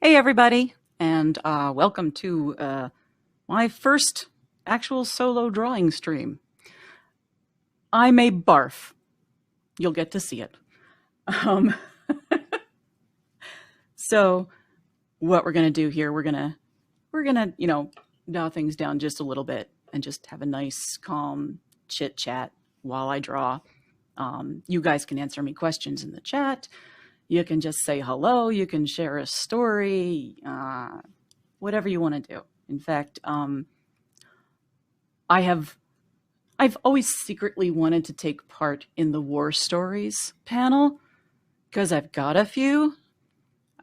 Hey everybody, and welcome to my first actual solo drawing stream. I may barf. You'll get to see it. Um, so what we're gonna do here, we're gonna dial things down just a little bit and just have a nice, calm chit chat while I draw. You guys can answer me questions in the chat. You can just say hello. You can share a story. Whatever you want to do. In fact, I've always secretly wanted to take part in the War Stories panel because I've got a few.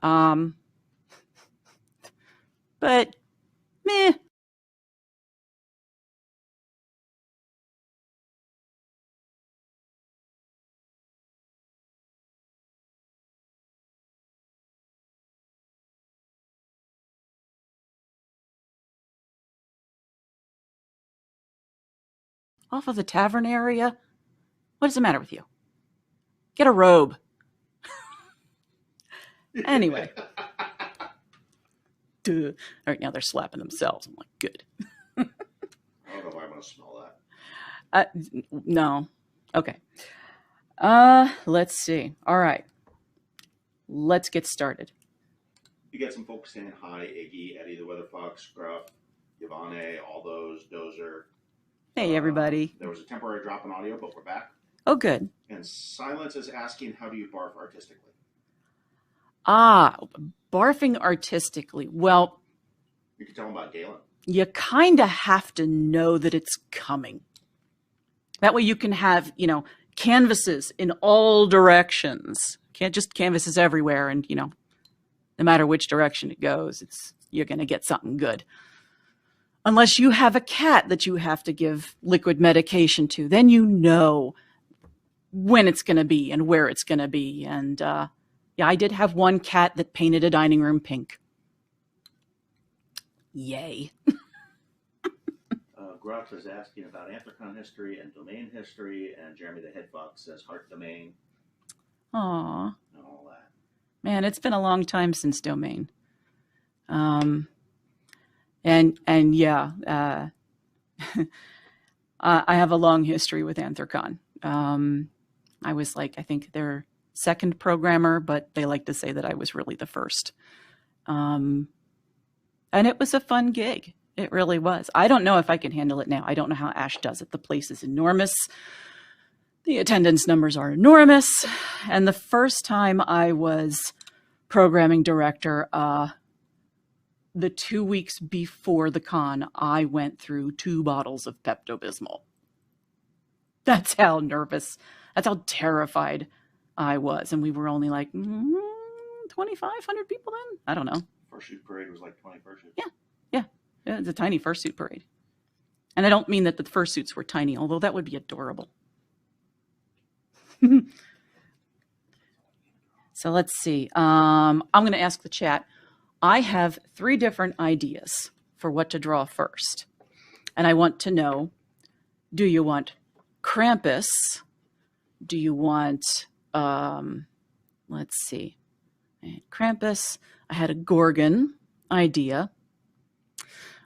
But meh. Off of the tavern area? What is the matter with you? Get a robe. Anyway. Duh. All right, now they're slapping themselves. I'm like, good. I don't know if I want to smell that. No. Okay. Let's see. All right. Let's get started. You got some folks saying hi, Iggy, Eddie the Weather Fox, Scruff, Yvonne, all those, Dozer. Hey, everybody. There was a temporary drop in audio, but we're back. Oh, good. And Silence is asking, how do you barf artistically? Barfing artistically. Well, you can tell them about Galen. You kind of have to know that it's coming. That way you can have, canvases in all directions. Can't just canvases everywhere and, no matter which direction it goes, you're going to get something good. Unless you have a cat that you have to give liquid medication to, then you know when it's going to be and where it's going to be. And, yeah, I did have one cat that painted a dining room pink. Yay. Gruff is asking about Anthrocon history and domain history, and Jeremy the Head Fox says heart domain. Aww. And all that. Man, it's been a long time since domain. And yeah, I have a long history with Anthrocon. I was I think their second programmer, but they like to say that I was really the first. And it was a fun gig. It really was. I don't know if I can handle it now. I don't know how Ash does it. The place is enormous. The attendance numbers are enormous. And the first time I was programming director, the 2 weeks before the con, I went through 2 bottles of Pepto-Bismol. That's how nervous, that's how terrified I was. And we were only 2,500 people then? I don't know. Fursuit parade was 20 fursuits. Yeah. It's a tiny fursuit parade. And I don't mean that the fursuits were tiny, although that would be adorable. So let's see. I'm going to ask the chat. I have 3 different ideas for what to draw first. And I want to know, do you want Krampus? Do you want, let's see, Krampus. I had a Gorgon idea.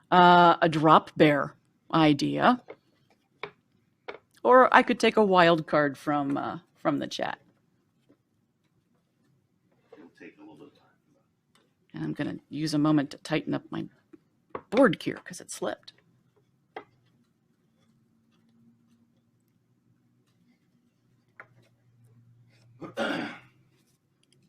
A drop bear idea. Or I could take a wild card from the chat. It'll take a little bit of time. And I'm going to use a moment to tighten up my board here because it slipped.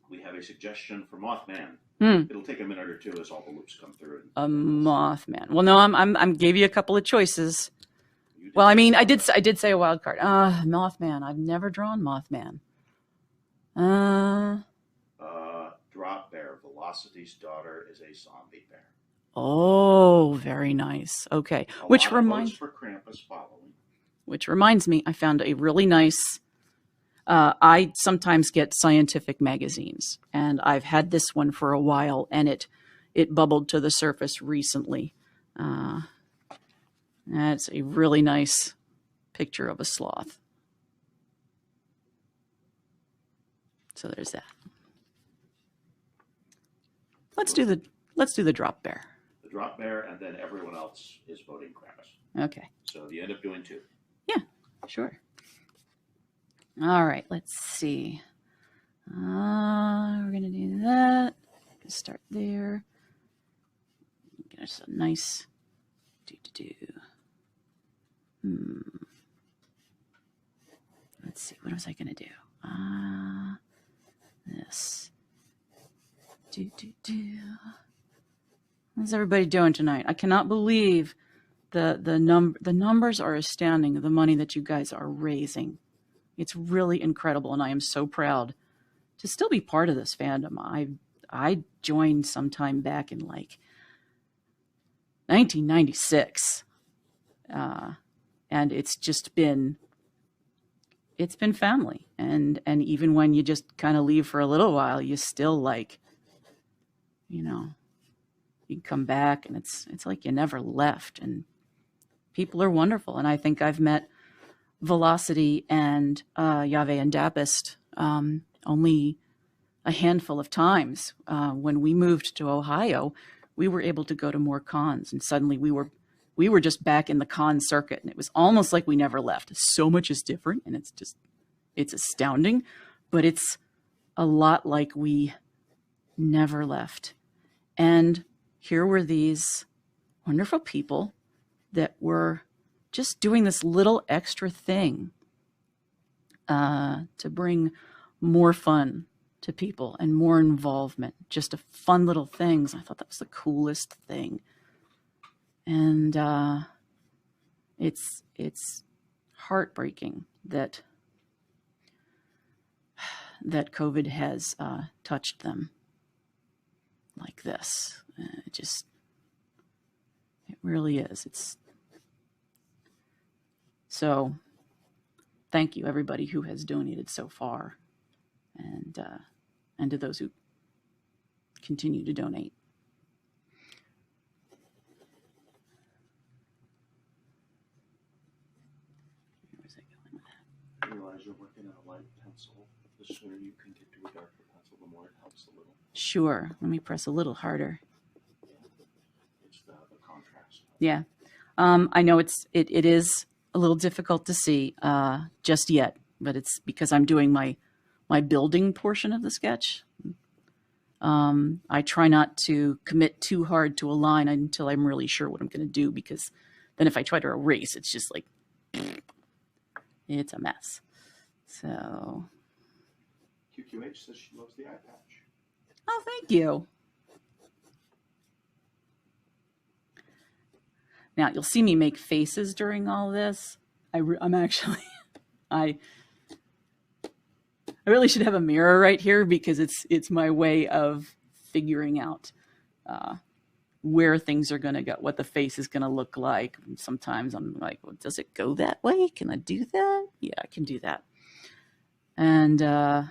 We have a suggestion for Mothman. It'll take a minute or two as all the loops come through. A Mothman. Well, no, I'm gave you a couple of choices. Well, I mean, I did say a wild card. Mothman. I've never drawn Mothman. Drop bear. Velocity's daughter is a zombie bear. Oh, very nice. Okay. Which reminds me, I found a really nice. I sometimes get scientific magazines, and I've had this one for a while, and it bubbled to the surface recently. That's a really nice picture of a sloth. So there's that. Let's do the drop bear. The drop bear, and then everyone else is voting Krampus. Okay. So you end up doing 2. Yeah, sure. All right, let's see. We're gonna do that. Start there. Get us a nice Let's see. What was I gonna do? This. How's everybody doing tonight? I cannot believe the numbers are astounding of the money that you guys are raising. It's really incredible, and I am so proud to still be part of this fandom. I joined sometime back in like 1996, and it's been family. And even when you just kind of leave for a little while, you still like, you know, you can come back, and it's like you never left. And people are wonderful, and I think I've met Velocity and Yahweh and Dapist only a handful of times. When we moved to Ohio, we were able to go to more cons, and suddenly we were just back in the con circuit, and it was almost like we never left. So much is different, and it's astounding, but it's a lot like we never left. And here were these wonderful people that were just doing this little extra thing to bring more fun to people and more involvement, just a fun little things. I thought that was the coolest thing. And it's heartbreaking that COVID has touched them like this. It really is. So thank you, everybody who has donated so far, and to those who continue to donate. Where's that going with that? I realize you're working on a light pencil. The sooner you can get to a darker pencil, the more it helps a little. Sure. Let me press a little harder. It's the contrast. Yeah. I know it is a little difficult to see just yet, but it's because I'm doing my building portion of the sketch. I try not to commit too hard to a line until I'm really sure what I'm going to do, because then if I try to erase, it's just like, it's a mess. So. QQH says she loves the eye patch. Oh, thank you. Now, you'll see me make faces during all this. I'm actually, I really should have a mirror right here, because it's my way of figuring out where things are going to go, what the face is going to look like. And sometimes I'm like, well, does it go that way? Can I do that? Yeah, I can do that. And yeah,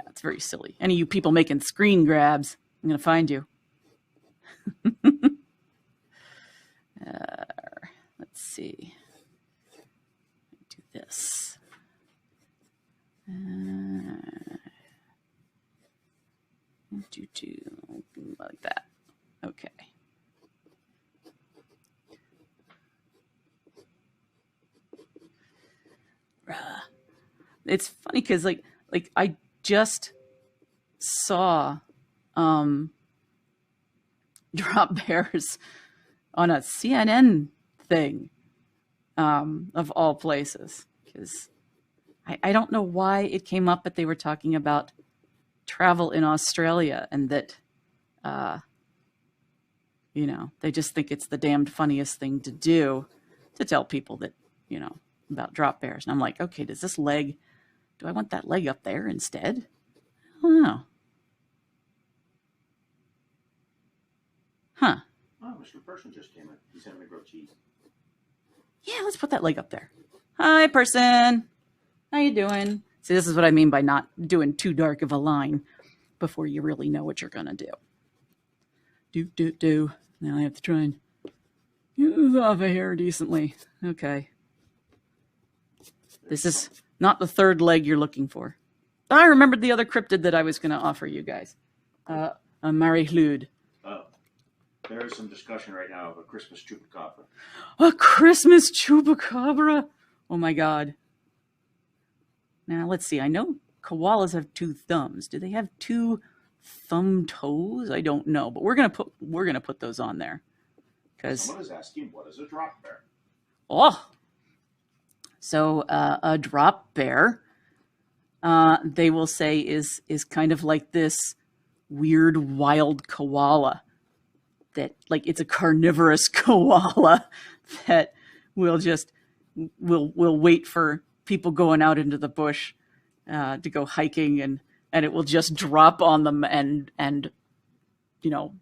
it's very silly. Any of you people making screen grabs, I'm going to find you. Let's see. Do this. Like that. Okay. It's funny because like I just saw drop bears on a CNN thing, of all places, because I don't know why it came up, but they were talking about travel in Australia, and that they just think it's the damned funniest thing to do, to tell people that, about drop bears. And I'm like, okay, do I want that leg up there instead? I don't know. Huh. Oh, Mr. Person just came in. He's having a grilled cheese. Yeah, let's put that leg up there. Hi, person. How you doing? See, this is what I mean by not doing too dark of a line before you really know what you're going to do. Now I have to try and get this off of here decently. Okay. This is not the third leg you're looking for. I remembered the other cryptid that I was going to offer you guys. A Marihlude. Oh, there is some discussion right now of a Christmas chupacabra. A Christmas chupacabra? Oh my God. Now, let's see. I know koalas have 2 thumbs. Do they have 2 thumb toes? I don't know, but we're gonna put those on there. Because someone is asking, what is a drop bear? Oh, so a drop bear, they will say is kind of like this weird wild koala that, like, it's a carnivorous koala that will wait for people going out into the bush to go hiking, and it will just drop on them and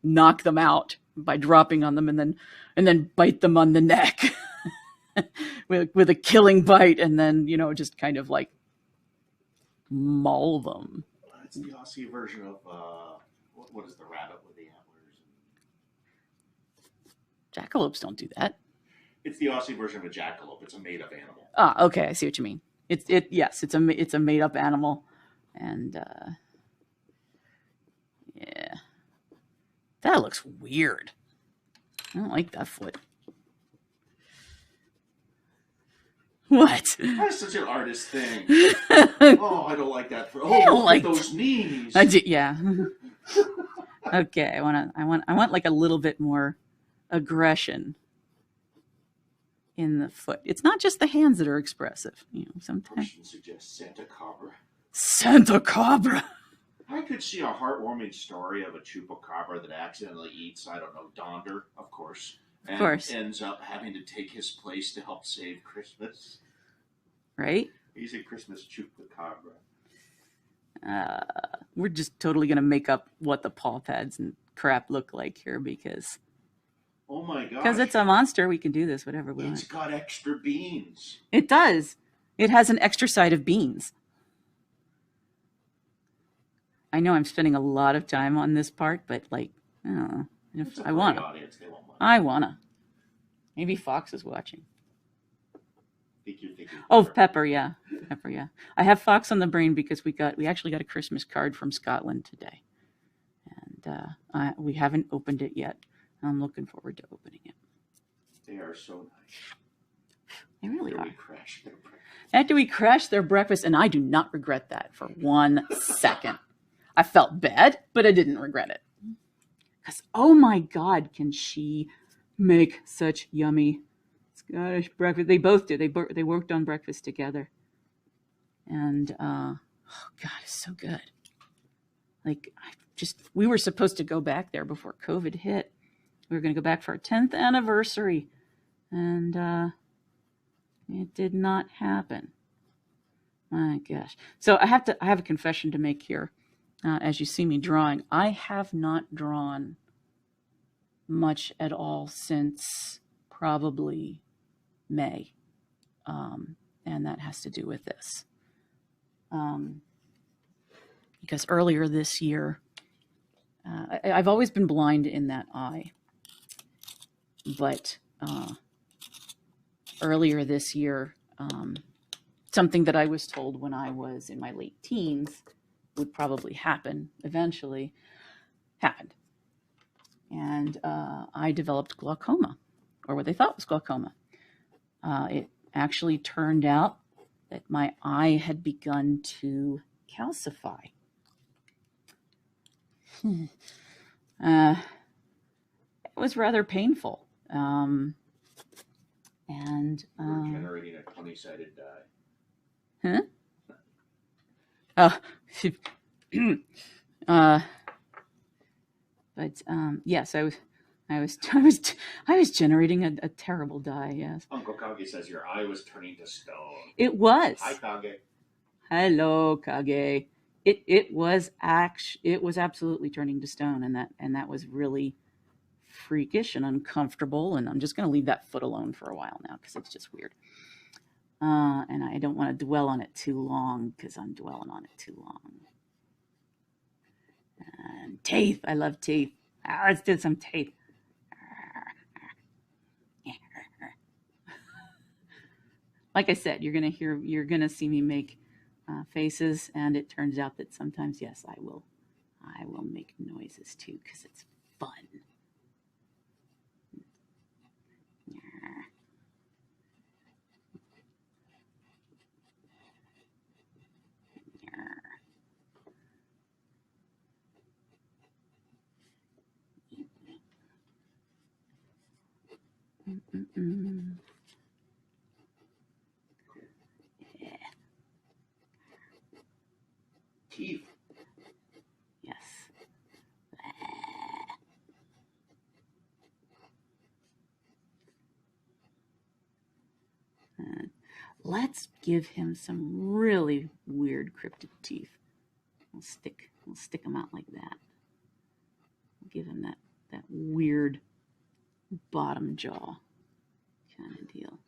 knock them out by dropping on them, and then bite them on the neck with a killing bite, and then just kind of like maul them. It's the Aussie version of what is the rabbit with the antlers? Jackalopes don't do that. It's the Aussie version of a jackalope. It's a made-up animal. Ah, okay, I see what you mean. Yes, it's a made-up animal, and yeah, that looks weird. I don't like that foot. What? That's such an artist thing. Oh, I don't like that foot. Oh, look like at those knees. Yeah. Okay, I want like a little bit more aggression in the foot. It's not just the hands that are expressive. Sometimes. Person suggests Santa Cabra. Santa Cabra. I could see a heartwarming story of a chupacabra that accidentally eats, I don't know, Donder, of course. And ends up having to take his place to help save Christmas. Right? He's a Christmas chupacabra. We're just totally going to make up what the paw pads and crap look like here because... Oh my gosh. Because it's a monster, we can do this, whatever we want. It's got extra beans. It does. It has an extra side of beans. I know I'm spending a lot of time on this part, but like, I don't know. If I want to. I want to. Maybe Fox is watching. Oh, Pepper, yeah. Pepper, yeah. I have Fox on the brain because we actually got a Christmas card from Scotland today. And we haven't opened it yet. I'm looking forward to opening it. They are so nice. They really are. After we crashed their breakfast, and I do not regret that for 1 second. I felt bad, but I didn't regret it. Because, oh my God, can she make such yummy Scottish breakfast. They both did. They worked on breakfast together. And, oh God, it's so good. Like, we were supposed to go back there before COVID hit. We were going to go back for our 10th anniversary. And it did not happen. My gosh. So I have a confession to make here. As you see me drawing, I have not drawn much at all since probably May. And that has to do with this. Because earlier this year, I've always been blind in that eye. But earlier this year, something that I was told when I was in my late teens would probably happen eventually, happened. And I developed glaucoma, or what they thought was glaucoma. It actually turned out that my eye had begun to calcify. It was rather painful. We're generating a 20-sided die. Huh? But yes, I was generating a terrible die. Yes. Uncle Kage says your eye was turning to stone. It was. Hi, Kage. Hello, Kage. It was absolutely turning to stone, and that was really freakish and uncomfortable. And I'm just going to leave that foot alone for a while now because it's just weird. And I don't want to dwell on it too long because I'm dwelling on it too long. And teeth. I love teeth. Let's do some teeth. Like I said, you're gonna see me make faces, and it turns out that sometimes, yes, I will make noises too, because it's fun. Yeah. Teeth. Yes. Let's give him some really weird cryptid teeth. We'll stick them out like that. We'll give him that weird bottom jaw kind of deal.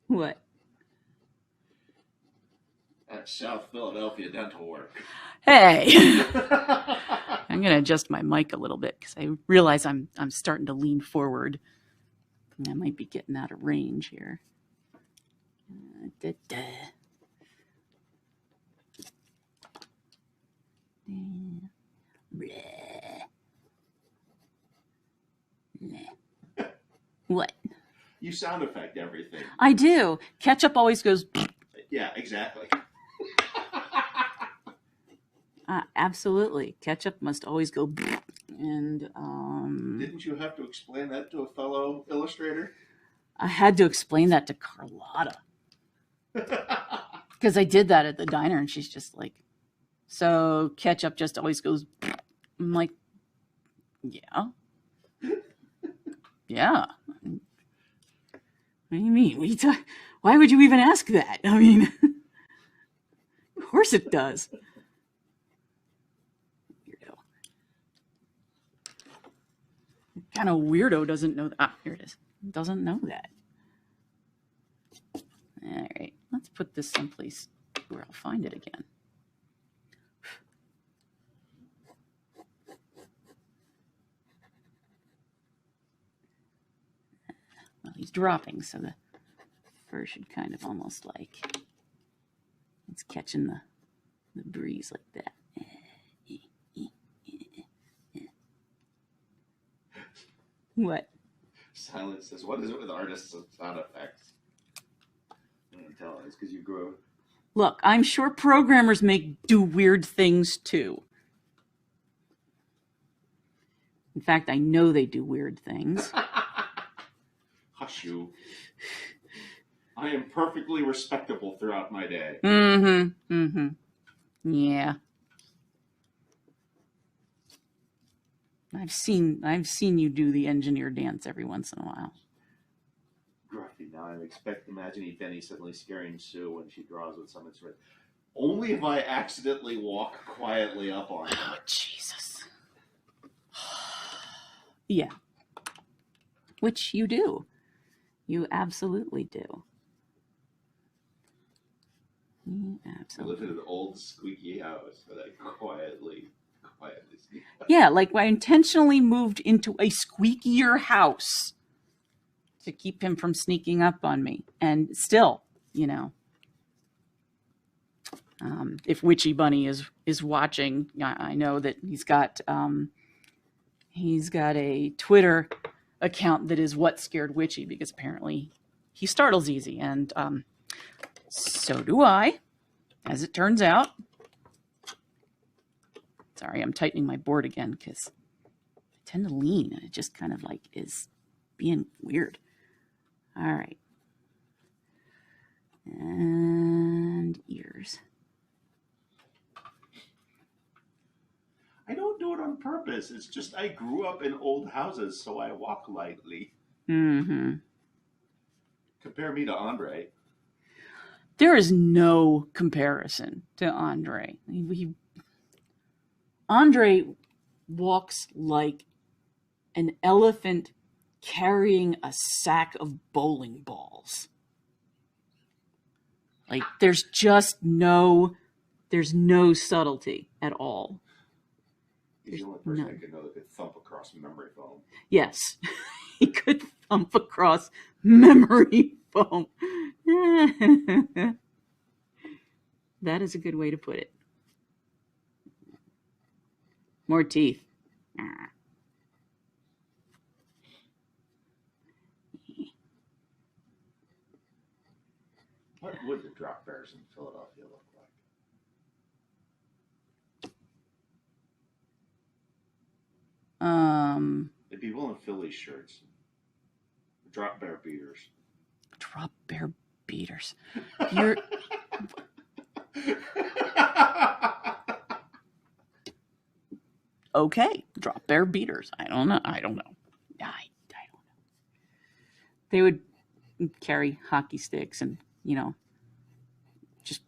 What? That's South Philadelphia dental work. Hey! I'm going to adjust my mic a little bit because I realize I'm starting to lean forward. And I might be getting out of range here. What? You sound effect everything. I do. Ketchup always goes. Yeah, exactly. Absolutely. Ketchup must always go. And didn't you have to explain that to a fellow illustrator? I had to explain that to Carlotta. Because I did that at the diner, and she's just like, so ketchup just always goes. I'm like, yeah. Yeah. What do you mean? Why would you even ask that? I mean, of course it does. Weirdo. What kind of weirdo doesn't know that? Ah, here it is. Doesn't know that. All right. Let's put this someplace where I'll find it again. Well, he's dropping, so the fur should kind of almost like it's catching the breeze like that. What? Silence says, what is it with artists and sound effects? I can tell it's because you grew. Look, I'm sure programmers do weird things too. In fact, I know they do weird things. Hush you. I am perfectly respectable throughout my day. Mm-hmm. Mm-hmm. Yeah. I've seen you do the engineer dance every once in a while. Gruffy, now I'm imagining Benny suddenly scaring Sue when she draws with some instrument. Only if I accidentally walk quietly up on her. Oh, Jesus. Yeah. Which you do. You absolutely do. You absolutely. I live in an old squeaky house that I quietly sneak out. Yeah, like I intentionally moved into a squeakier house to keep him from sneaking up on me. And still, you know, if Witchy Bunny is watching, I know that he's got a Twitter account that is What Scared Witchy, because apparently he startles easy, and so do I, as it turns out. Sorry, I'm tightening my board again because I tend to lean, and it just kind of like is being weird. All right. And ears. I don't do it on purpose. It's just I grew up in old houses, so I walk lightly. Mm-hmm. Compare me to Andre. There is no comparison to Andre. Andre walks like an elephant carrying a sack of bowling balls. Like there's no subtlety at all. He's the only person I could know that could thump across memory foam. Yes, he could thump across memory foam. That is a good way to put it. More teeth. What would the drop bears in Philadelphia look like? They'd be wearing Philly shirts. Drop bear beaters. Drop bear beaters. You're... Okay, drop bear beaters. I don't know. I don't know. They would carry hockey sticks and, just...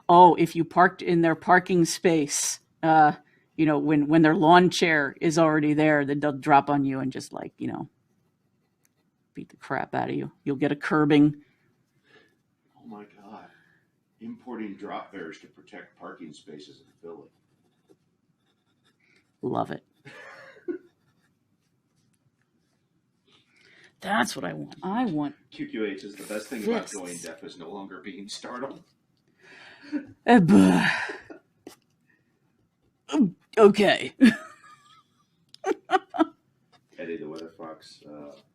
Oh, if you parked in their parking space, when their lawn chair is already there, then they'll drop on you and just beat the crap out of you. You'll get a curbing. Oh my God. Importing drop bears to protect parking spaces in Philly. Love it. That's what I want. I want QQH is the best thing about going deaf is no longer being startled. Okay. Eddie the Weather Fox,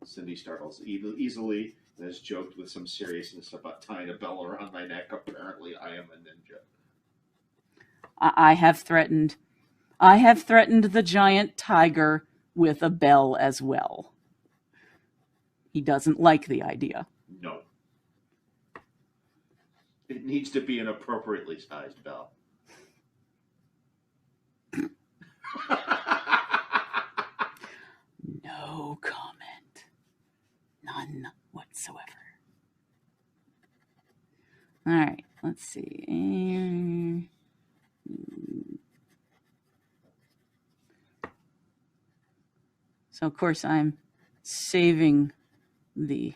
Cindy startles easily and has joked with some seriousness about tying a bell around my neck. Apparently, I am a ninja. I have threatened the giant tiger with a bell as well. He doesn't like the idea. No. It needs to be an appropriately sized bell. No comment. None whatsoever. All right, let's see. So, of course, I'm saving the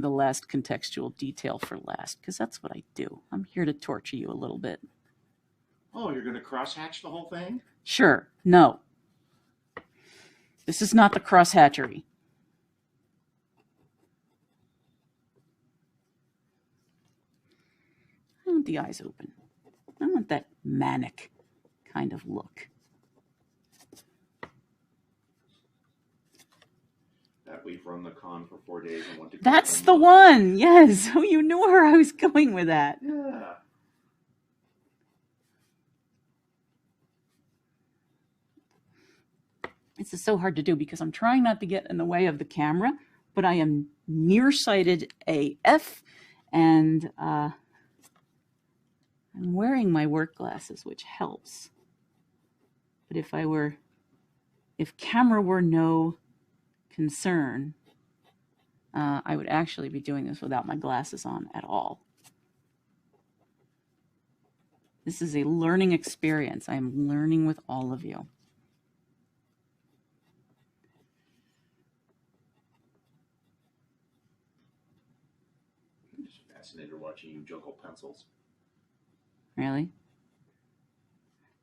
last contextual detail for last, because that's what I do. I'm here to torture you a little bit. Oh, you're going to crosshatch the whole thing? Sure. No. This is not the crosshatchery. I want the eyes open. I want that manic kind of look. That we've run the con for 4 days and want to. That's the one. Yes. Oh, you knew where I was going with that. Yeah. This is so hard to do because I'm trying not to get in the way of the camera, but I am nearsighted AF, and I'm wearing my work glasses, which helps. But if camera were no concern, I would actually be doing this without my glasses on at all. This is a learning experience. I am learning with all of you. I'm just fascinated watching you juggle pencils. Really?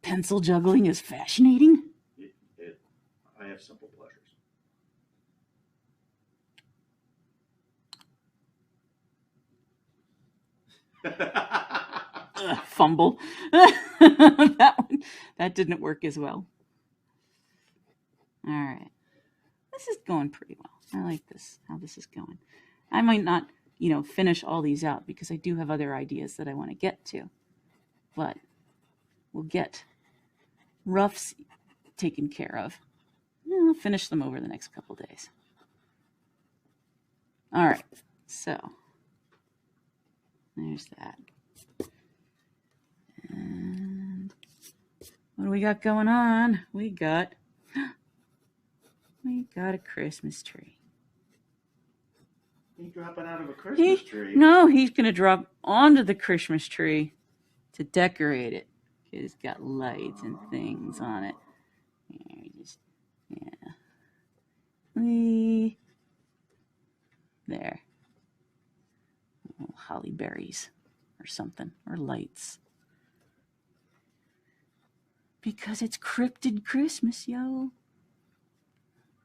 Pencil juggling is fascinating? I have simple pleasures. Fumble. That didn't work as well. All right. This is going pretty well. I like this, how this is going. I might not, finish all these out because I do have other ideas that I want to get to. But we'll get roughs taken care of. I'll finish them over the next couple days. All right. So there's that. And what do we got going on? We got a Christmas tree. He's dropping out of a Christmas tree? No, he's going to drop onto the Christmas tree to decorate it. It's got lights and things on it. There. Oh, holly berries or something, or lights. Because it's cryptid Christmas, yo.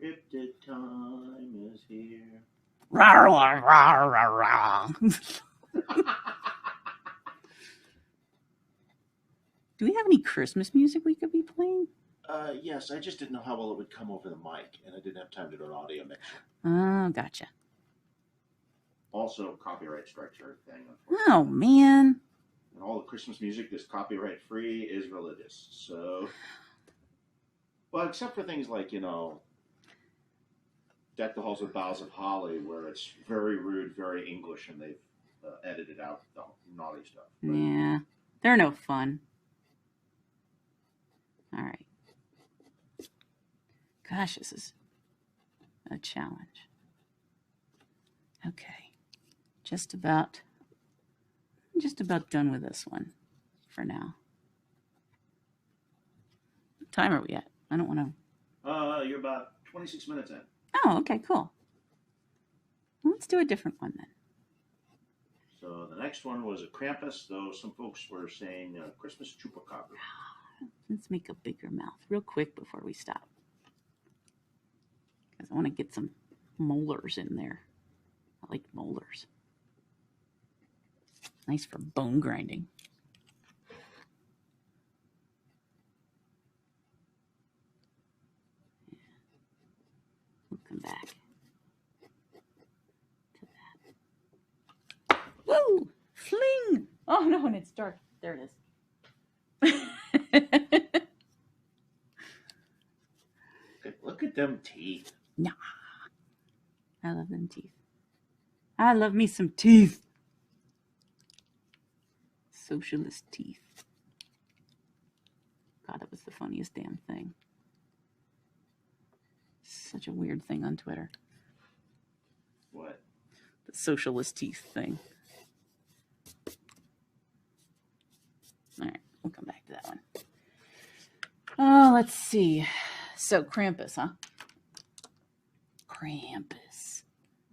Cryptid time is here. Rawr, rawr, rawr, rawr. Do we have any Christmas music we could be playing? Yes, I just didn't know how well it would come over the mic, and I didn't have time to do an audio mixer. Oh, gotcha. Also, copyright strikes are a thing. Oh, man. And all the Christmas music that's copyright free is religious. So, well, except for things like, Deck the Halls with Boughs of Holly, where it's very rude, very English, and they've edited out the naughty stuff. But... yeah, they're no fun. All right. Gosh, this is a challenge. Okay. Just about done with this one for now. What time are we at? I don't want to... you're about 26 minutes in. Oh, okay, cool. Well, let's do a different one then. So the next one was a Krampus, though some folks were saying Christmas chupacabra. Let's make a bigger mouth real quick before we stop. Because I want to get some molars in there. I like molars. Nice for bone grinding. Yeah. We'll come back to that. Woo! Fling! Oh no, and it's dark. There it is. Look at them teeth. Nah. I love them teeth. I love me some teeth. Socialist teeth. God, that was the funniest damn thing. Such a weird thing on Twitter. What? The socialist teeth thing. All right, we'll come back to that one. Oh, let's see. So, Krampus, huh? Krampus.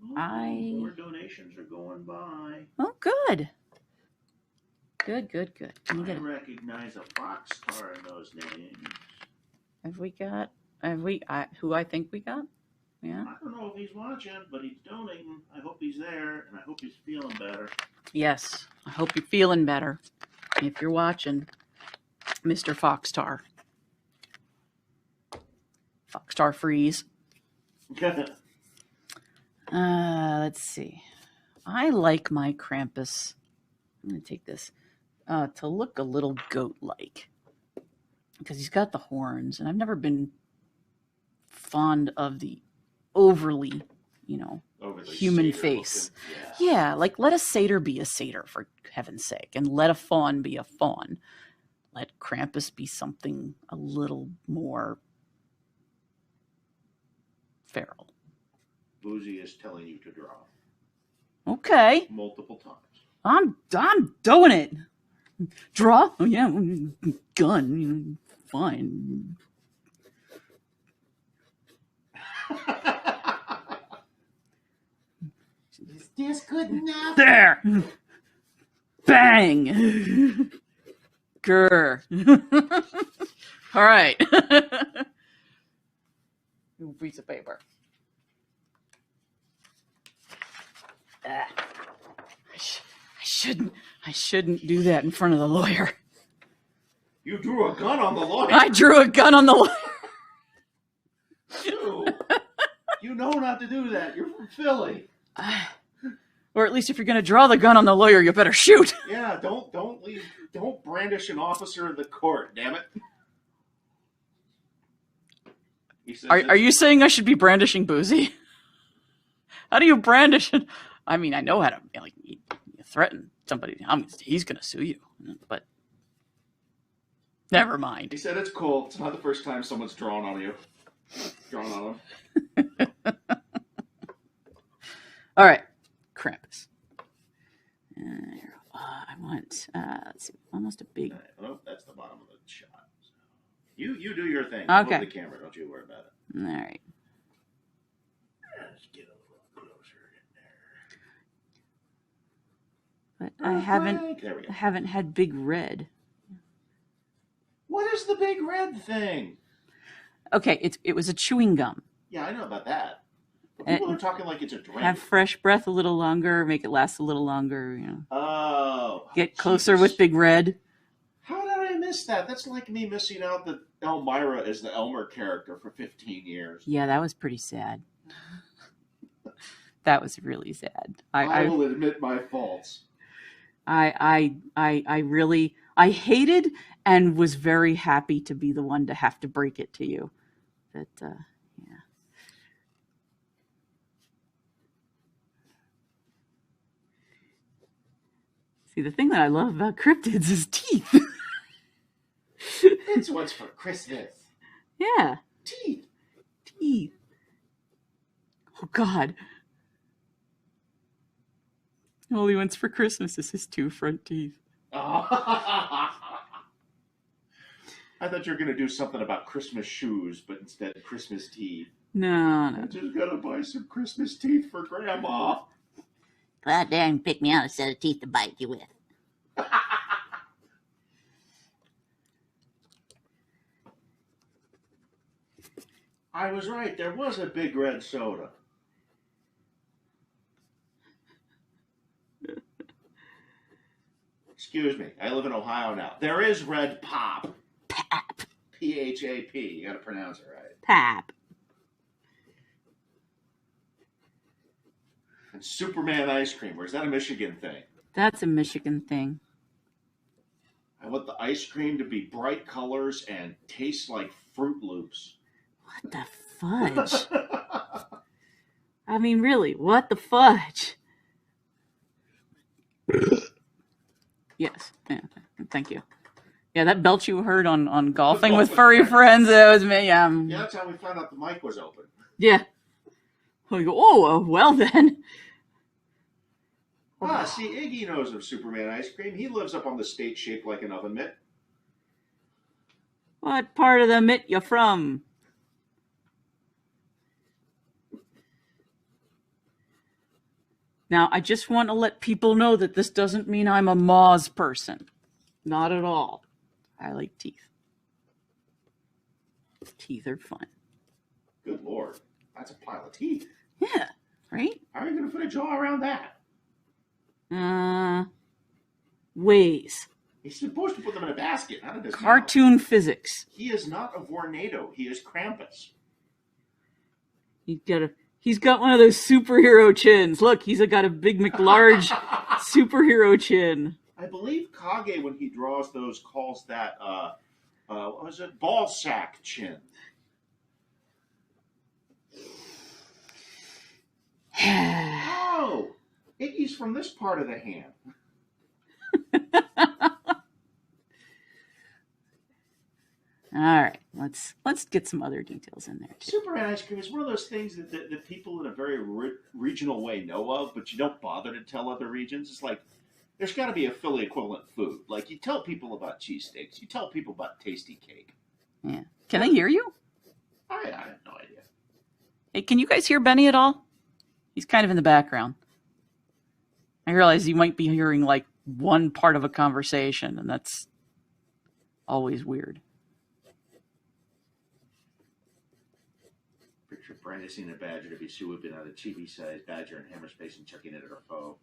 More donations are going by. Oh, good. Good. Can you I get recognize a fox star in those names. Who I think we got? Yeah. I don't know if he's watching, but he's donating. I hope he's there, and I hope he's feeling better. Yes, I hope you're feeling better. If you're watching, Mr. Foxstar. Foxstar freeze. Let's see. I like my Krampus. I'm going to take this to look a little goat-like. Because he's got the horns, and I've never been fond of the overly human face. Yeah, like let a satyr be a satyr, for heaven's sake, and let a fawn be a fawn. Let Krampus be something a little more feral. Boozy is telling you to draw. Okay. Multiple times. I'm doing it. Draw? Oh yeah, gun. Fine. Is this good enough? There. Bang. Grr. All right. Piece of paper. I shouldn't do that in front of the lawyer. You drew a gun on the lawyer. I drew a gun on the lawyer. You know not to do that. You're from Philly. Or at least if you're going to draw the gun on the lawyer, you better shoot. Yeah, don't brandish an officer in the court, damn it. Are you saying I should be brandishing Boozy? How do you brandish it? I mean, I know how to, you threaten somebody. He's going to sue you. But never mind. He said it's cool. It's not the first time someone's drawn on you. Drawn on him. All right. Krampus. I want, let's see, almost a big... Oh, that's the bottom of the shot. You do your thing. Okay. Move the camera. Don't you worry about it. All right. Let's get a little closer in there. But I haven't had Big Red. What is the Big Red thing? Okay, it was a chewing gum. Yeah, I know about that. But people are talking like it's a drink. Have fresh breath a little longer, make it last a little longer, Oh. Get closer with Big Red. How did I miss miss that. That's like me missing out that Elmira is the Elmer character for 15 years. Yeah, that was pretty sad. That was really sad. I will admit my faults. I hated and was very happy to be the one to have to break it to you. That, yeah. See, the thing that I love about cryptids is teeth. It's what's for Christmas. Yeah. Teeth. Teeth. Oh, God. All he wants for Christmas is his 2 front teeth. Oh. I thought you were going to do something about Christmas shoes, but instead Christmas teeth. No. I'm just going to buy some Christmas teeth for Grandma. Go out there and pick me out a set of teeth to bite you with. I was right. There was a big red soda. Excuse me. I live in Ohio now. There is red pop. Pap. P-H-A-P. You got to pronounce it right. Pap. And Superman ice cream. Or is that a Michigan thing? That's a Michigan thing. I want the ice cream to be bright colors and taste like Fruit Loops. What the fudge? I mean, really, what the fudge? Yes. Yeah, thank you. Yeah, that belch you heard on Golfing with Furry Friends, that was me. Yeah, that's how we found out the mic was open. Yeah. We go, oh, well then. Ah, see, Iggy knows of Superman ice cream. He lives up on the state shaped like an oven mitt. What part of the mitt you from? Now, I just want to let people know that this doesn't mean I'm a Moz person. Not at all. I like teeth. Teeth are fun. Good Lord. That's a pile of teeth. Yeah, right? How are you going to put a jaw around that? Ways. He's supposed to put them in a basket, not in his Cartoon mouth. physics. He is not a Vornado. He is Krampus. He's got one of those superhero chins. Look, he's got a big McLarge superhero chin. I believe Kage, when he draws those, calls that, what was it? Ball sack chin. Oh! Iggy's from this part of the hand. All right, let's get some other details in there too. Superman ice cream is one of those things that people in a very regional way know of, but you don't bother to tell other regions. It's like there's got to be a Philly equivalent food. Like you tell people about cheesesteaks, you tell people about tasty cake. Yeah, can they hear you? I have no idea. Hey, can you guys hear Benny at all? He's kind of in the background. I realize you might be hearing like one part of a conversation, and that's always weird. Picture brandishing a badger to be swooping at a chibi-sized badger in hammer space and chucking it at her foe.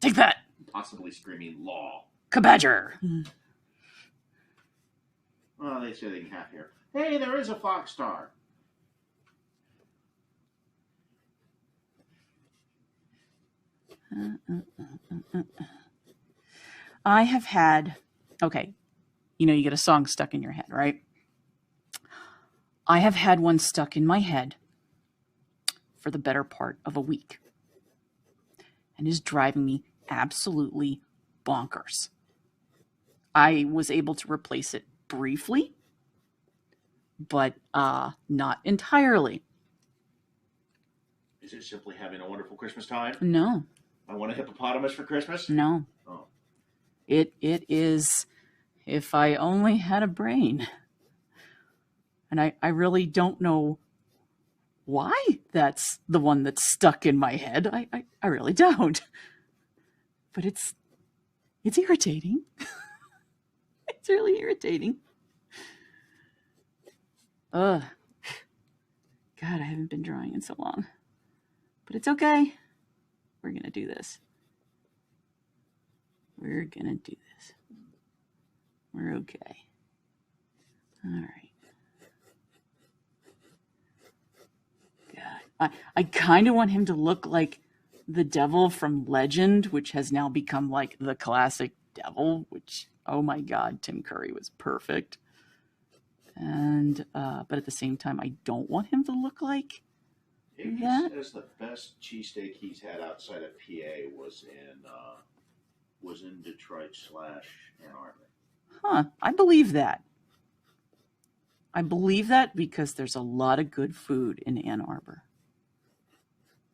Take that! Possibly screaming, law. Kabadger! Well, they say they can have here. Hey, there is a fox star. I have had, okay, you get a song stuck in your head, right? I have had one stuck in my head for the better part of a week and is driving me absolutely bonkers. I was able to replace it briefly, but not entirely. Is it simply having a wonderful Christmas time? No. I want a hippopotamus for Christmas? No. Oh. It is if I only had a brain. And I really don't know why that's the one that's stuck in my head. I really don't. But it's irritating. It's really irritating. Ugh. God, I haven't been drawing in so long. But it's okay. We're going to do this. We're going to do this. We're okay. All right. God, I kind of want him to look like the devil from Legend, which has now become like the classic devil, which, oh my God, Tim Curry was perfect. And, but at the same time, I don't want him to look like Iggy that. says the best cheesesteak he's had outside of PA was in Detroit / Ann Arbor. Huh, I believe that. I believe that because there's a lot of good food in Ann Arbor.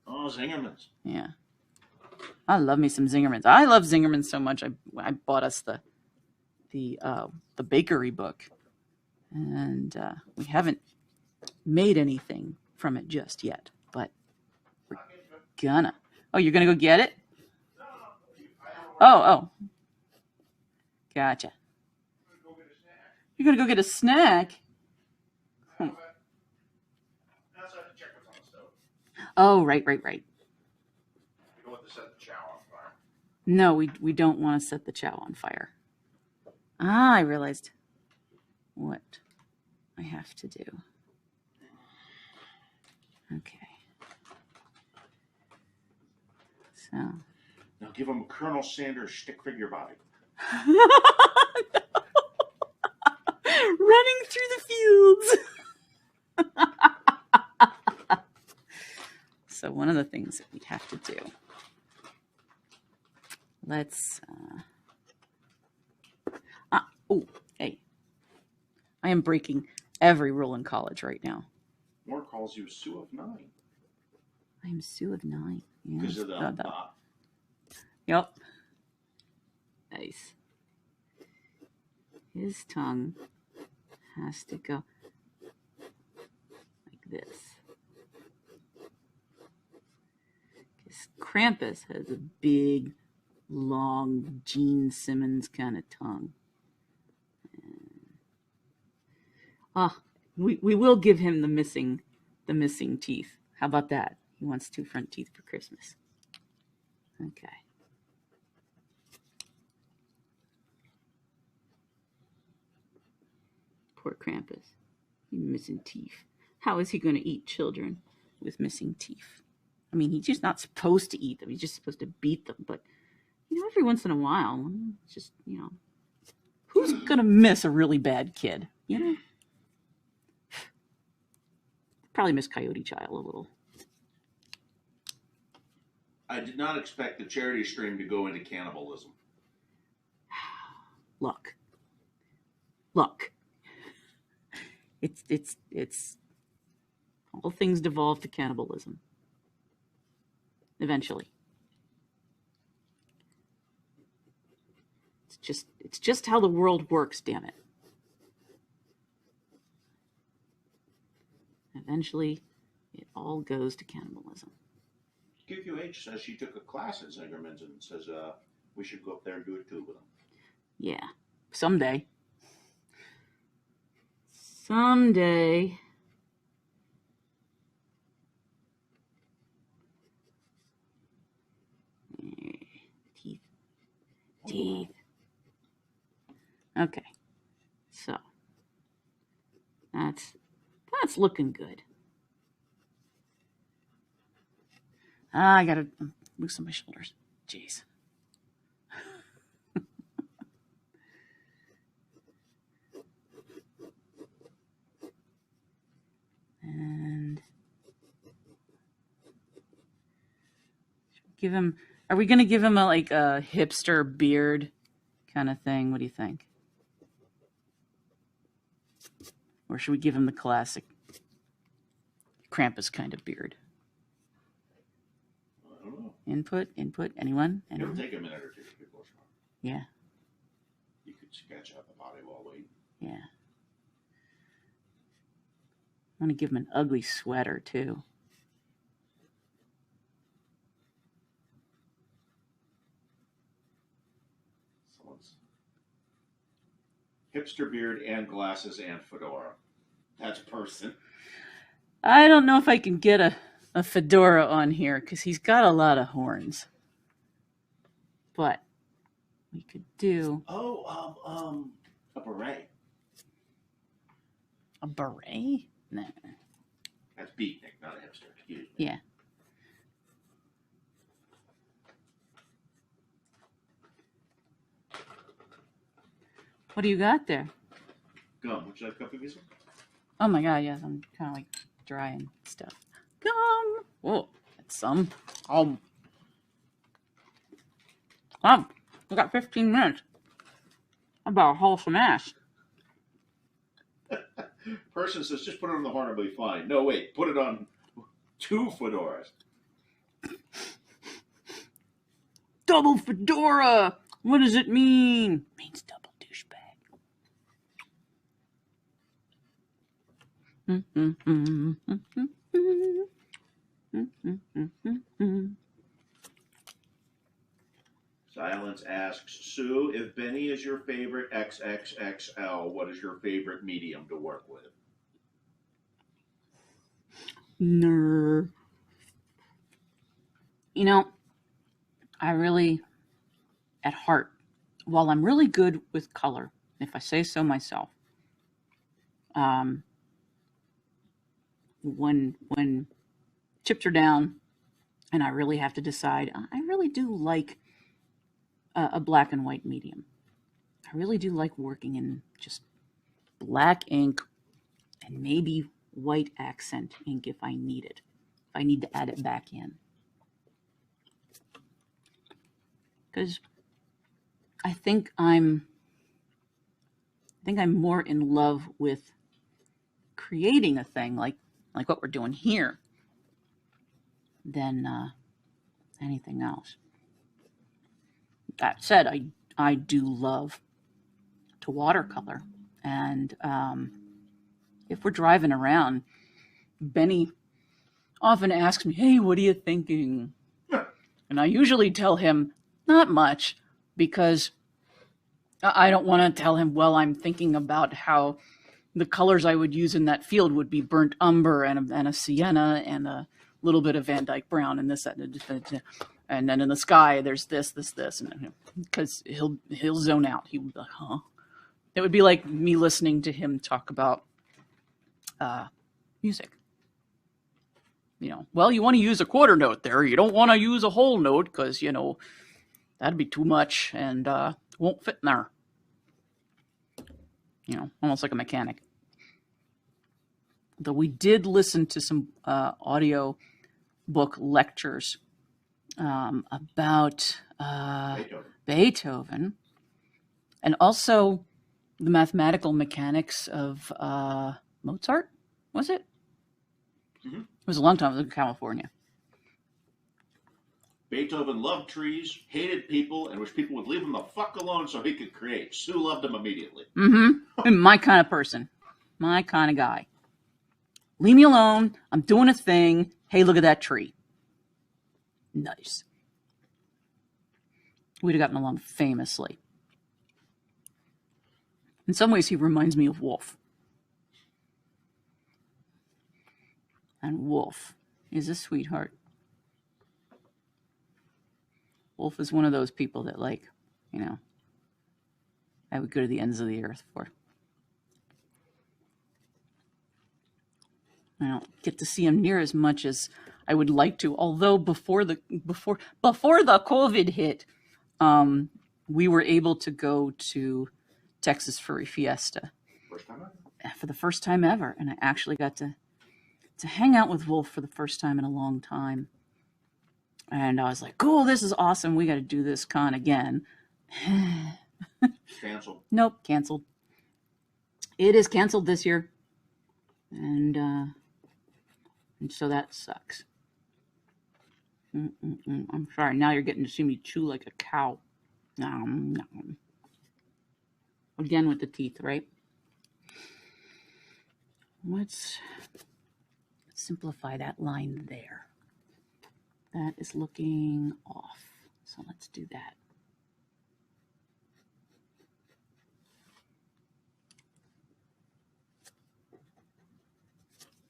Oh, Zingerman's. Yeah. I love me some Zingerman's. I love Zingerman's so much. I bought us the bakery book, and we haven't made anything from it just yet, but we're gonna. Oh, you're gonna go get it? Oh. Gotcha. You're gonna go get a snack? Oh, right. You don't want to set the chow on fire. No, we don't want to set the chow on fire. I realized what I have to do. Okay. So. Now give him Colonel Sanders stick figure body. Running through the fields. So one of the things that we have to do. Let's. Hey. I am breaking every rule in college right now. Moore calls you Sue of 9. I am Sue of 9. Because of the. Yep. Nice. His tongue has to go like this. Because Krampus has a big, long Gene Simmons kind of tongue. We will give him the missing teeth. How about that? He wants 2 front teeth for Christmas. Okay. Poor Krampus. He's missing teeth. How is he going to eat children with missing teeth? I mean, he's just not supposed to eat them. He's just supposed to beat them. But, every once in a while, just, who's going to miss a really bad kid? Probably miss Coyote Child a little. I did not expect the charity stream to go into cannibalism. Luck. It's all things devolve to cannibalism. Eventually. It's just how the world works, damn it. Eventually, it all goes to cannibalism. QQH says she took a class at Zingerman's and says we should go up there and do a tube with them. Yeah, someday. Someday. Teeth. Okay, so that's looking good. I gotta loosen my shoulders. Jeez. And give him. Are we gonna give him a hipster beard kind of thing? What do you think? Or should we give him the classic Krampus kind of beard? I don't know. Input. Anyone? It'll take a minute or two to get closer. Yeah. You could sketch out the body while waiting. Yeah. I want to give him an ugly sweater, too. Someone's hipster beard and glasses and fedora. That's person. I don't know if I can get a fedora on here because he's got a lot of horns. But we could do... Oh, a beret. A beret? No. That's beatnik, not a hipster. Excuse me. Yeah. What do you got there? Gum. Would you like a cup of this? Oh my god, yes, I'm kind of like dry and stuff. Gum! Oh, that's some. We got 15 minutes. About a wholesome ass. Person says, just put it on the horn, it'll be fine. No, wait, put it on 2 fedoras. Double fedora! What does it mean? It means double douchebag. Silence asks, Sue, if Benny is your favorite XXXL, what is your favorite medium to work with? Nerd. You know, I really, at heart, while I'm really good with color, if I say so myself, when chips are down and I really have to decide, I really do like a black and white medium. I really do like working in just black ink and maybe white accent ink if I need it. If I need to add it back in. Because I think I'm more in love with creating a thing like what we're doing here than anything else. That said, I do love to watercolor, and if we're driving around, Benny often asks me, "Hey, what are you thinking?" And I usually tell him, not much, because I don't want to tell him, well, I'm thinking about how the colors I would use in that field would be burnt umber and a sienna and a little bit of Van Dyke brown and this, that, and then in the sky there's this, and because he'll zone out. He would be like, huh? It would be like me listening to him talk about music. You know, well, you want to use a quarter note there. You don't want to use a whole note because, you know, that'd be too much and won't fit in there. You know, almost like a mechanic. Though we did listen to some audio book lectures about Beethoven, and also the mathematical mechanics of Mozart, was it? Mm-hmm. It was a long time. I was in California. Beethoven loved trees, hated people, and wished people would leave him the fuck alone so he could create. Sue loved him immediately. Mm-hmm. My kind of person. My kind of guy. Leave me alone. I'm doing a thing. Hey, look at that tree. Nice. We'd have gotten along famously. In some ways, he reminds me of Wolf. And Wolf is a sweetheart. Wolf is one of those people that, like, you know, I would go to the ends of the earth for. I don't get to see him near as much as I would like to. Although before the COVID hit, we were able to go to Texas Furry Fiesta for the first time ever, and I actually got to hang out with Wolf for the first time in a long time. And I was like, cool, this is awesome. We got to do this con again. Canceled. Nope, canceled. It is canceled this year. And so that sucks. I'm sorry. Now you're getting to see me chew like a cow. Again with the teeth, right? Let's simplify that line there. That is looking off. So let's do that.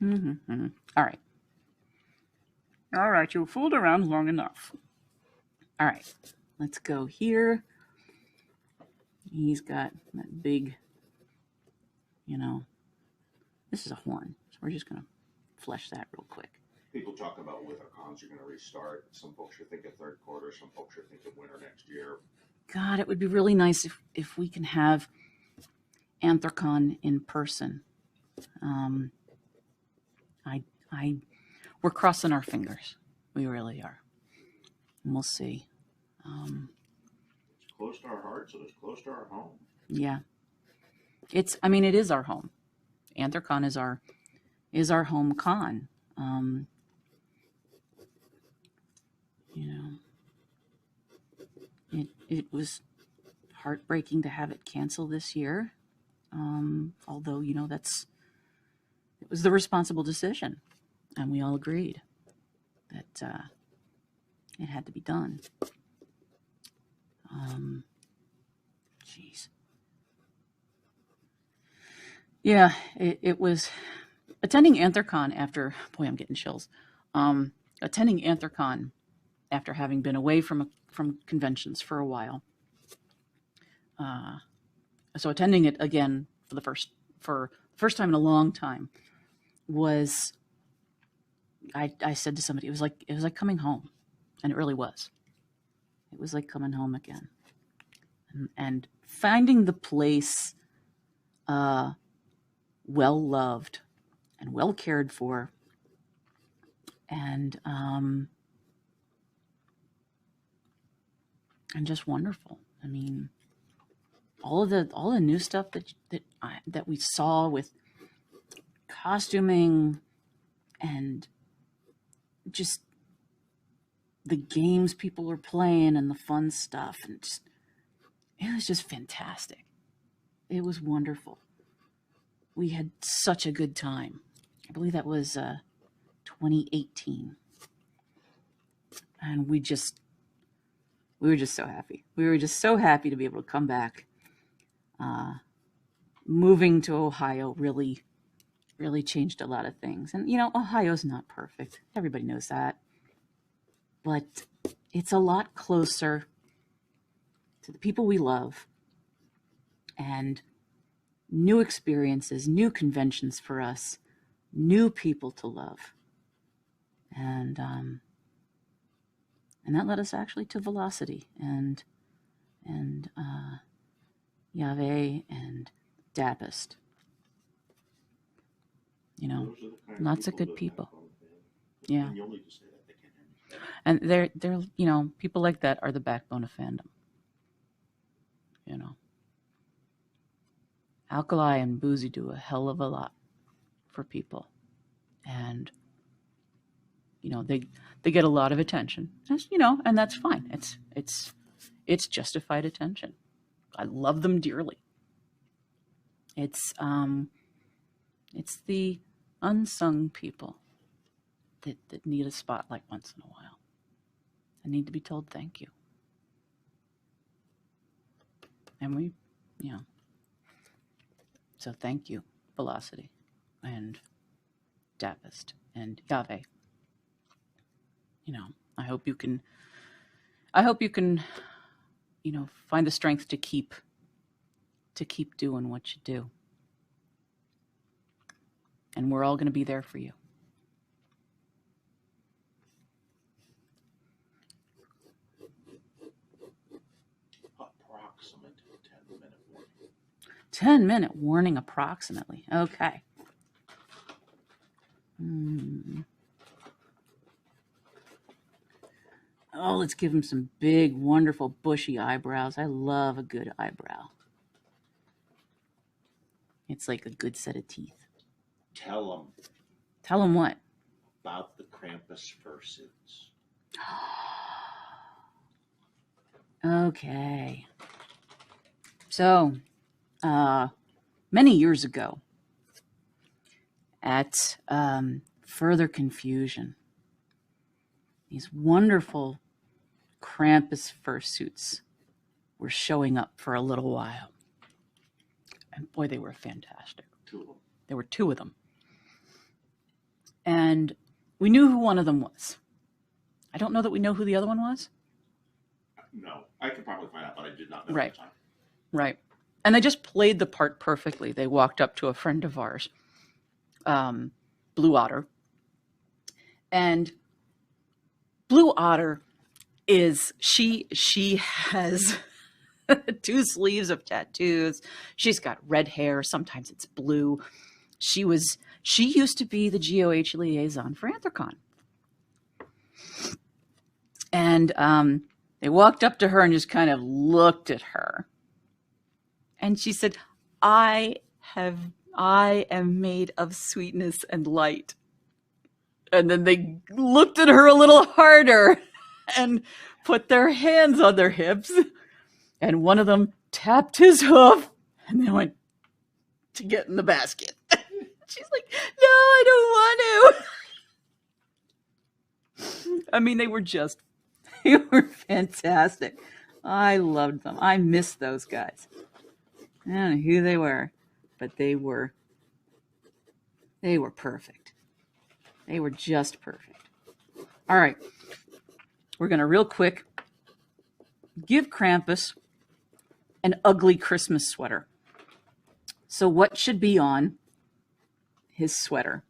All right. All right, you fooled around long enough. All right, let's go here. He's got that big, you know, This is a horn, so we're just going to flesh that real quick. People talk about whether cons are going to restart. Some folks are thinking third quarter. Some folks are thinking winter next year. God, it would be really nice if we can have Anthrocon in person. We're crossing our fingers. We really are. And we'll see. It's close to our hearts, and it's close to our home. Yeah. It is our home. Anthrocon is our home con. It was heartbreaking to have it cancel this year. Although, it was the responsible decision. And we all agreed that it had to be done. Jeez. Yeah, it was attending Anthrocon after, boy, I'm getting chills. Attending Anthrocon after having been away from conventions for a while. So attending it again for the first time in a long time was, I said to somebody, it was like coming home, and it really was. It was like coming home again, and finding the place well loved and well cared for, and just wonderful. I mean, all the new stuff that we saw with costuming and just the games people were playing and the fun stuff, and it was just fantastic. It was wonderful. We had such a good time. I believe that was 2018, and we were just so happy. We were just so happy to be able to come back. Moving to Ohio really changed a lot of things. And, Ohio's not perfect. Everybody knows that. But it's a lot closer to the people we love, and new experiences, new conventions for us, new people to love. And that led us actually to Velocity and Yahweh and Dapist. Lots of good people. Yeah. And you'll need to say that they can't hear me. And they're people like that are the backbone of fandom. Alkali and Boozy do a hell of a lot for people. And they get a lot of attention. And that's fine. It's justified attention. I love them dearly. It's the unsung people that need a spotlight once in a while and need to be told thank you. And so thank you, Velocity and Dapist and Yahweh. I hope you can find the strength to keep doing what you do. And we're all going to be there for you. Approximate 10-minute warning. 10-minute warning, approximately. Okay. Oh, let's give him some big, wonderful, bushy eyebrows. I love a good eyebrow. It's like a good set of teeth. Tell them. Tell them what? About the Krampus Fursuits. Okay. So, many years ago, at Further Confusion, these wonderful Krampus Fursuits were showing up for a little while. And boy, they were fantastic. Two of them. There were two of them. And we knew who one of them was. I don't know that we know who the other one was. No, I could probably find out, but I did not know Right. at the time. Right. And they just played the part perfectly. They walked up to a friend of ours Blue Otter. And Blue Otter she has 2 sleeves of tattoos. She's got red hair. Sometimes it's blue. She used to be the GOH liaison for Anthrocon. And they walked up to her and just kind of looked at her. And she said, I am made of sweetness and light. And then they looked at her a little harder and put their hands on their hips. And one of them tapped his hoof and then went to get in the basket. She's like, no, I don't want to. I mean, they were fantastic. I loved them. I missed those guys. I don't know who they were, but they were perfect. They were just perfect. All right. We're going to real quick give Krampus an ugly Christmas sweater. So what should be on his sweater?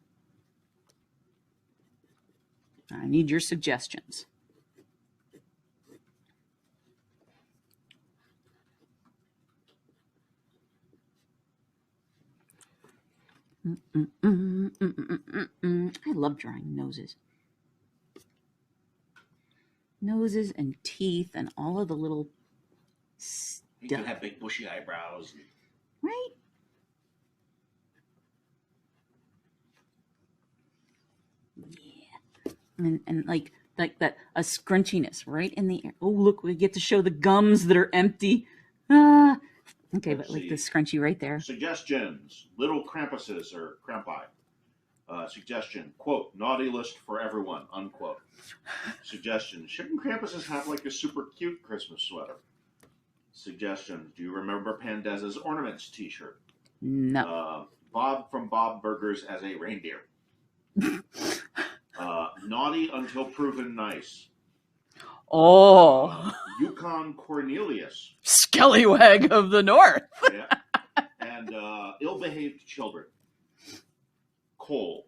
I need your suggestions. I love drawing noses. Noses and teeth and all of the little stuff. You can have big bushy eyebrows. Right? Yeah. And like that, a scrunchiness right in the air. Oh, look, we get to show the gums that are empty. Okay, but like the scrunchy right there. Suggestions. Little Krampuses or Krampi. Suggestion, quote, naughty list for everyone, unquote. Suggestion, shouldn't Krampuses have like a super cute Christmas sweater? Suggestion, do you remember Pandeza's Ornaments t-shirt? No. Bob from Bob Burgers as a reindeer. Naughty until proven nice. Oh. Yukon Cornelius. Skellywag of the North. Yeah. And ill-behaved children. Cole.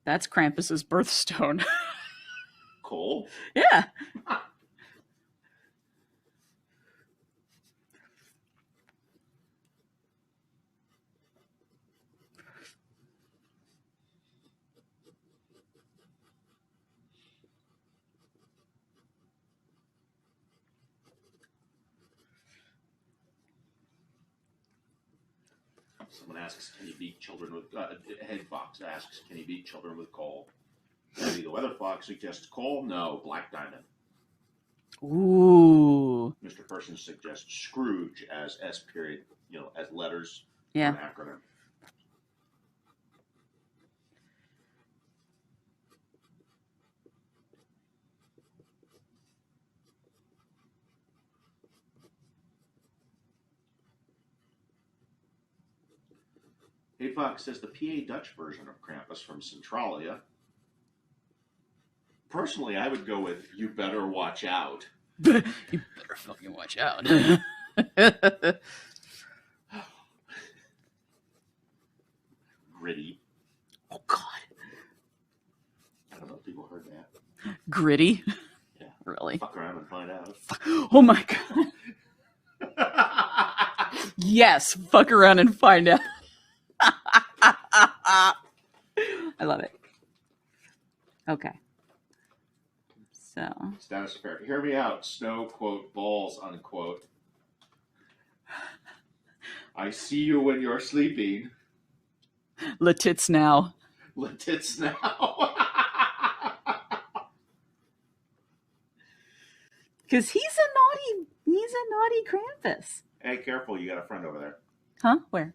That's Krampus's birthstone. Cole? Yeah. Someone asks, can you beat children with... Head Fox asks, can you beat children with coal? Maybe the Weather Fox suggests coal? No, Black Diamond. Ooh. Mr. Person suggests Scrooge as S period, as letters. Yeah. An acronym. Hey Fox says the PA Dutch version of Krampus from Centralia. Personally, I would go with "You better watch out." You better fucking watch out. Gritty. Oh God. I don't know if people heard that. Gritty. Yeah. Really? Fuck around and find out. Oh my God. Yes. Fuck around and find out. I love it. Okay. So. Status affair. Hear me out. Snow, quote, balls, unquote. I see you when you're sleeping. Letits now. Letits now. Because he's a naughty Krampus. Hey, careful. You got a friend over there. Huh? Where?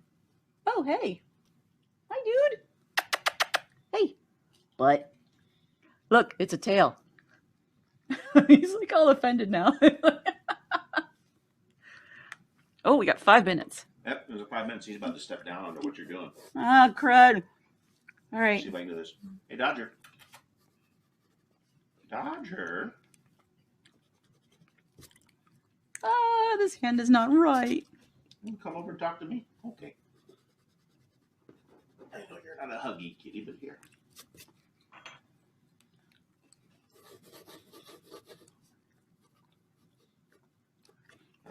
Oh, hey. Hi, dude. Hey. What? Look, it's a tail. He's like all offended now. Oh, we got 5 minutes. Yep, there's 5 minutes. He's about to step down under what you're doing. Ah, crud. All right. See if I can do this. Hey, Dodger. Dodger. Ah, this hand is not right. Come over and talk to me? Okay. I know you're not a huggy kitty, but here.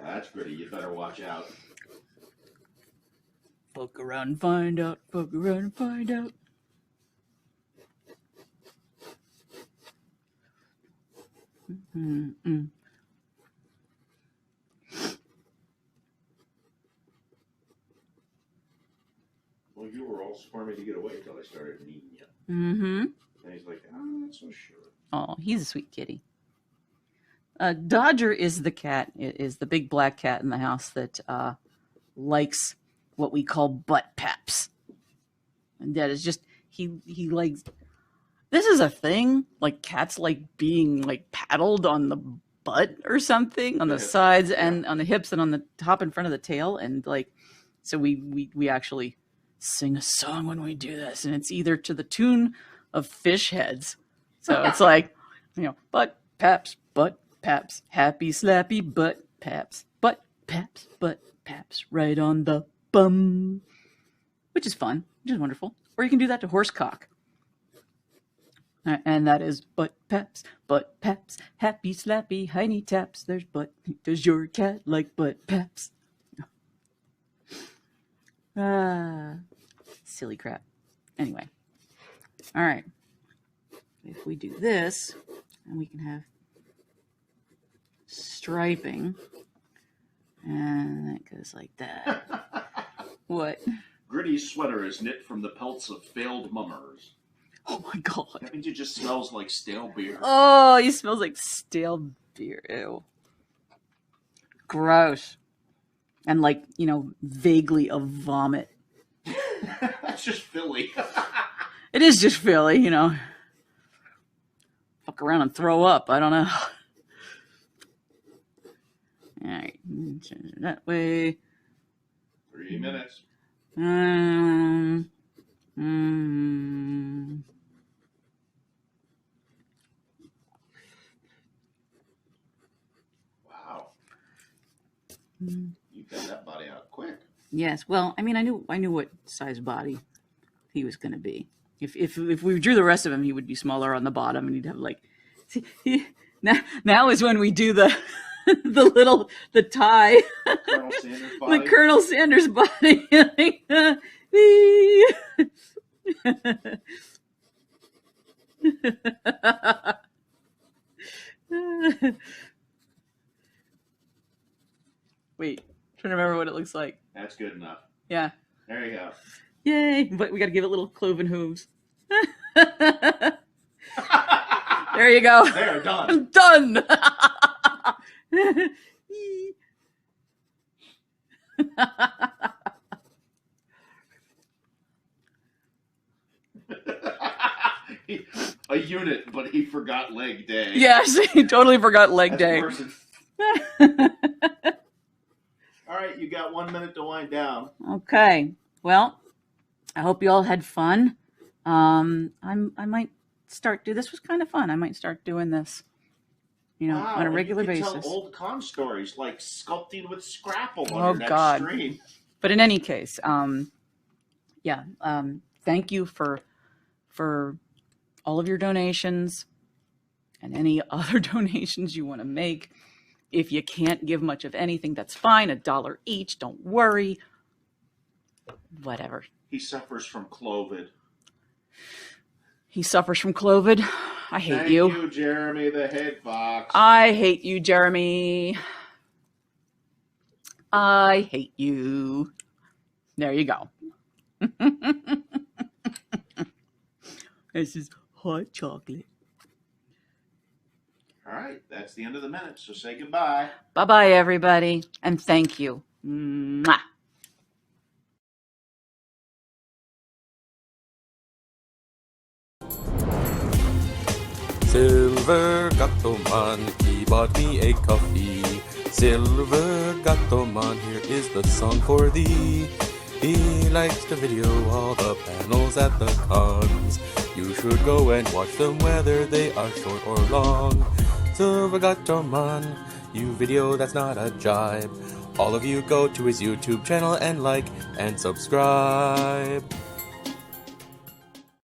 That's pretty. You better watch out. Poke around and find out. Poke around and find out. Mm-hmm. Well, you were all squirmy to get away until I started kneading you. Mm-hmm. And he's like, I'm not so sure. Oh, he's a sweet kitty. Dodger is the cat, is the big black cat in the house that likes what we call butt paps. And that is just, he likes, this is a thing, like cats like being like paddled on the butt or something, on the sides and on the hips and on the top in front of the tail. And like, so we actually sing a song when we do this, and it's either to the tune of Fish Heads. So it's like, butt paps, happy slappy butt paps, right on the bum, which is fun, which is wonderful. Or you can do that to horse cock. And that is butt paps, happy slappy, hiney taps. There's butt. Does your cat like butt paps? Silly crap. Anyway. All right. If we do this, and we can have striping, and that goes like that. What? Gritty's sweater is knit from the pelts of failed mummers. Oh my god. That means it just smells like stale beer. Oh, he smells like stale beer. Ew. Gross. And like, vaguely of vomit. That's just Philly. It is just Philly, Fuck around and throw up. I don't know. All right. Change it that way. 3 minutes. Wow. You got that body out quick. Yes. Well, I knew what size body he was going to be. If we drew the rest of him, he would be smaller on the bottom, and he'd have like. See, now is when we do the the tie. Colonel Sanders body. The Colonel Sanders body. Wait, trying to remember what it looks like. That's good enough. Yeah. There you go. Yay! But we got to give it little cloven hooves. There you go. There, done. Done. A unit, but he forgot leg day. Yes, he totally forgot leg day. All right, you got 1 minute to wind down. Okay. Well, I hope you all had fun. I might start this was kind of fun. I might start doing this, Wow, on a regular you can basis. Tell old con stories like sculpting with Scrapple on Oh, your next God. stream. But in any case, thank you for all of your donations and any other donations you want to make. If you can't give much of anything, that's fine. $1 each. Don't worry. Whatever. He suffers from Clovid. He suffers from Clovid. I hate Thank you. you, Jeremy the Head Fox. I hate you, Jeremy. I hate you. There you go. This is hot chocolate. All right, that's the end of the minute, so say goodbye. Bye-bye, everybody, and thank you. Mwah. Silver Gattoman, he bought me a coffee. Silver Gattoman, here is the song for thee. He likes to video all the panels at the cons. You should go and watch them whether they are short or long. Silver Gattoman, you video that's not a jibe. All of you go to his YouTube channel and like and subscribe.